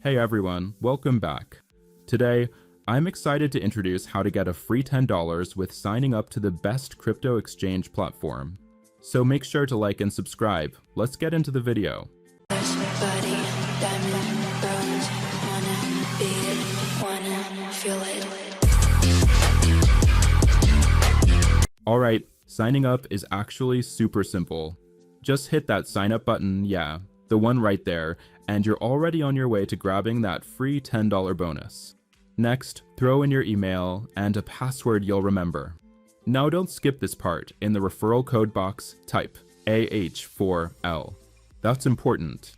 Hey everyone, welcome back. Today, I'm excited to introduce how to get a free $10 with signing up to the best crypto exchange platform. So make sure to like and subscribe. Let's get into the video. Alright, signing up is actually super simple. Just hit that sign up button, yeah, the one right there, and you're already on your way to grabbing that free $10 bonus. Next, throw in your email and a password you'll remember. Now don't skip this part. In the referral code box, type AH4L. That's important.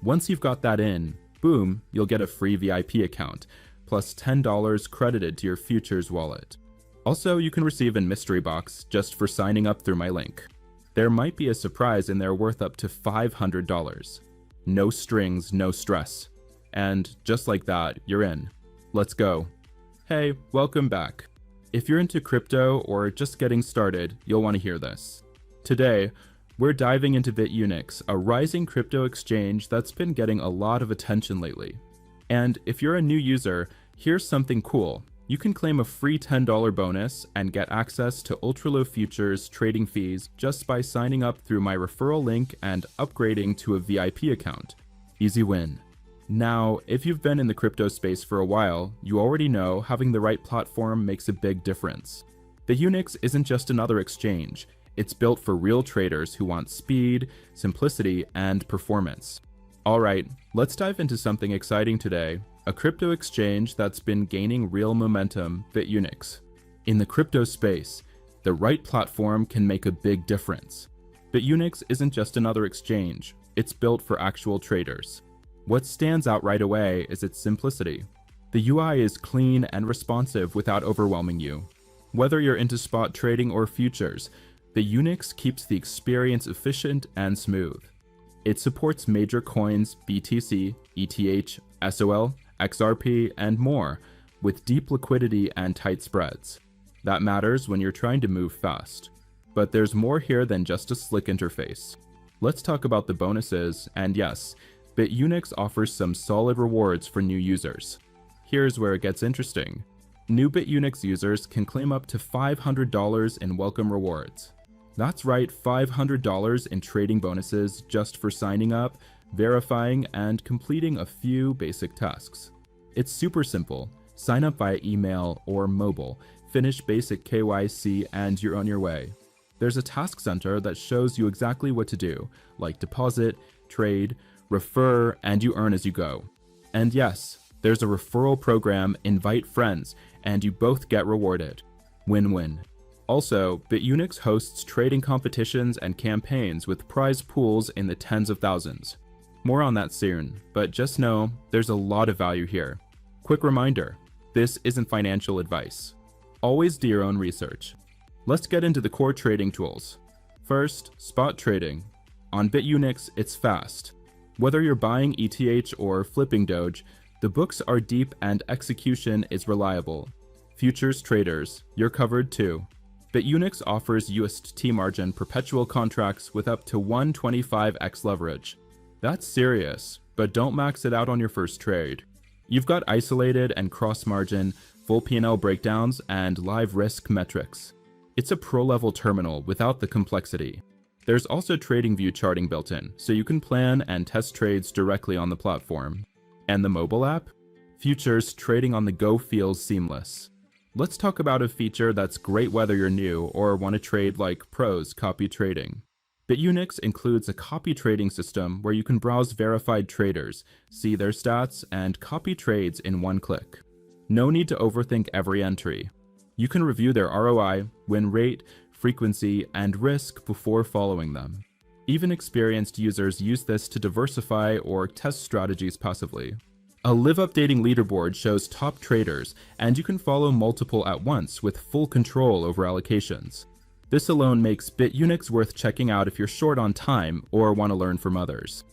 Once you've got that in, boom, you'll get a free VIP account, plus $10 credited to your futures wallet. Also, you can receive a mystery box just for signing up through my link. There might be a surprise in there worth up to $500. No strings, no stress. And just like that, you're in. Let's go. Hey, welcome back. If you're into crypto or just getting started, you'll want to hear this. Today, we're diving into Bitunix, a rising crypto exchange that's been getting a lot of attention lately. And if you're a new user, here's something cool. You can claim a free $10 bonus and get access to ultra-low futures trading fees just by signing up through my referral link and upgrading to a VIP account. Easy win. Now, if you've been in the crypto space for a while, you already know having the right platform makes a big difference. Bitunix isn't just another exchange. It's built for real traders who want speed, simplicity, and performance. Alright, let's dive into something exciting today. A crypto exchange that's been gaining real momentum, Bitunix. In the crypto space, the right platform can make a big difference. Bitunix isn't just another exchange, it's built for actual traders. What stands out right away is its simplicity. The UI is clean and responsive without overwhelming you. Whether you're into spot trading or futures, Bitunix keeps the experience efficient and smooth. It supports major coins BTC, ETH, SOL, XRP, and more, with deep liquidity and tight spreads. That matters when you're trying to move fast. But there's more here than just a slick interface. Let's talk about the bonuses, and yes, Bitunix offers some solid rewards for new users. Here's where it gets interesting. New Bitunix users can claim up to $500 in welcome rewards. That's right, $500 in trading bonuses just for signing up, verifying, and completing a few basic tasks. It's super simple. Sign up via email or mobile, finish basic KYC, and you're on your way. There's a task center that shows you exactly what to do, like deposit, trade, refer, and you earn as you go. And yes, there's a referral program, invite friends, and you both get rewarded. Win-win. Also, Bitunix hosts trading competitions and campaigns with prize pools in the tens of thousands. More on that soon, but just know there's a lot of value here. Quick reminder, this isn't financial advice. Always do your own research. Let's get into the core trading tools. First, spot trading. On Bitunix, it's fast. Whether you're buying ETH or flipping Doge, the books are deep and execution is reliable. Futures traders, you're covered too. Bitunix offers UST margin perpetual contracts with up to 125x leverage. That's serious, but don't max it out on your first trade. You've got isolated and cross-margin, full P&L breakdowns, and live risk metrics. It's a pro-level terminal without the complexity. There's also TradingView charting built in, so you can plan and test trades directly on the platform. And the mobile app? Futures trading on the go feels seamless. Let's talk about a feature that's great whether you're new or want to trade like pros copy trading. Bitunix includes a copy trading system where you can browse verified traders, see their stats, and copy trades in one click. No need to overthink every entry. You can review their ROI, win rate, frequency, and risk before following them. Even experienced users use this to diversify or test strategies passively. A live updating leaderboard shows top traders, and you can follow multiple at once with full control over allocations. This alone makes Bitunix worth checking out if you're short on time or want to learn from others.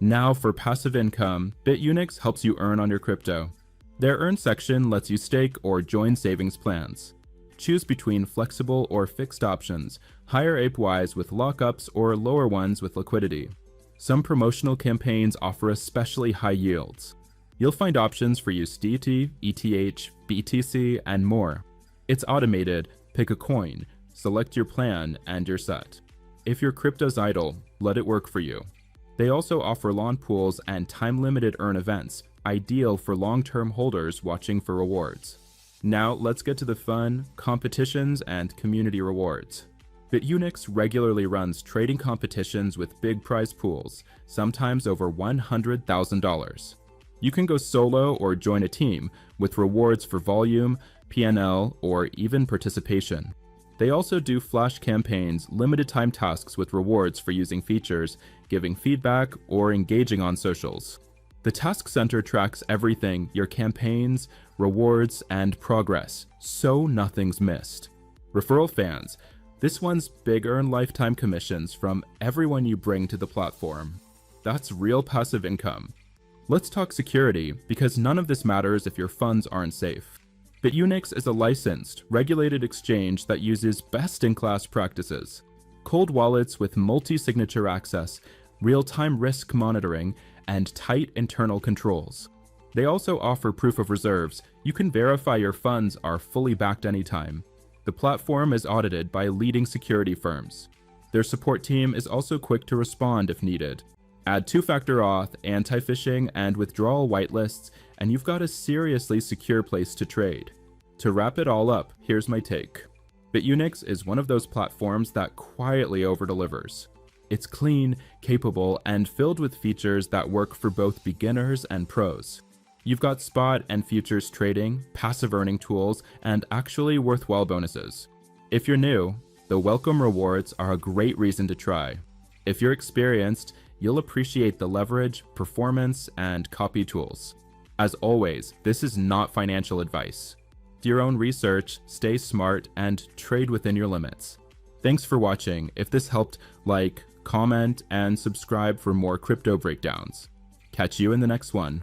Now for passive income, Bitunix helps you earn on your crypto. Their Earn section lets you stake or join savings plans. Choose between flexible or fixed options, higher APYs with lockups or lower ones with liquidity. Some promotional campaigns offer especially high yields. You'll find options for USDT, ETH, BTC, and more. It's automated, pick a coin, select your plan, and you're set. If your crypto's idle, let it work for you. They also offer lawn pools and time-limited earn events, ideal for long-term holders watching for rewards. Now let's get to the fun, competitions, and community rewards. Bitunix regularly runs trading competitions with big prize pools, sometimes over $100,000. You can go solo or join a team, with rewards for volume, PNL, or even participation. They also do flash campaigns, limited time tasks with rewards for using features, giving feedback, or engaging on socials. The task center tracks everything, your campaigns, rewards, and progress, so nothing's missed. Referral fans, this one's big earn lifetime commissions from everyone you bring to the platform. That's real passive income. Let's talk security, because none of this matters if your funds aren't safe. Bitunix is a licensed, regulated exchange that uses best-in-class practices. Cold wallets with multi-signature access, real-time risk monitoring, and tight internal controls. They also offer proof of reserves. You can verify your funds are fully backed anytime. The platform is audited by leading security firms. Their support team is also quick to respond if needed. Add two-factor auth, anti-phishing, and withdrawal whitelists, and you've got a seriously secure place to trade. To wrap it all up, here's my take. Bitunix is one of those platforms that quietly over-delivers. It's clean, capable, and filled with features that work for both beginners and pros. You've got spot and futures trading, passive earning tools, and actually worthwhile bonuses. If you're new, the welcome rewards are a great reason to try. If you're experienced, you'll appreciate the leverage, performance, and copy tools. As always, this is not financial advice. Do your own research, stay smart, and trade within your limits. Thanks for watching. If this helped, like, comment, and subscribe for more crypto breakdowns. Catch you in the next one.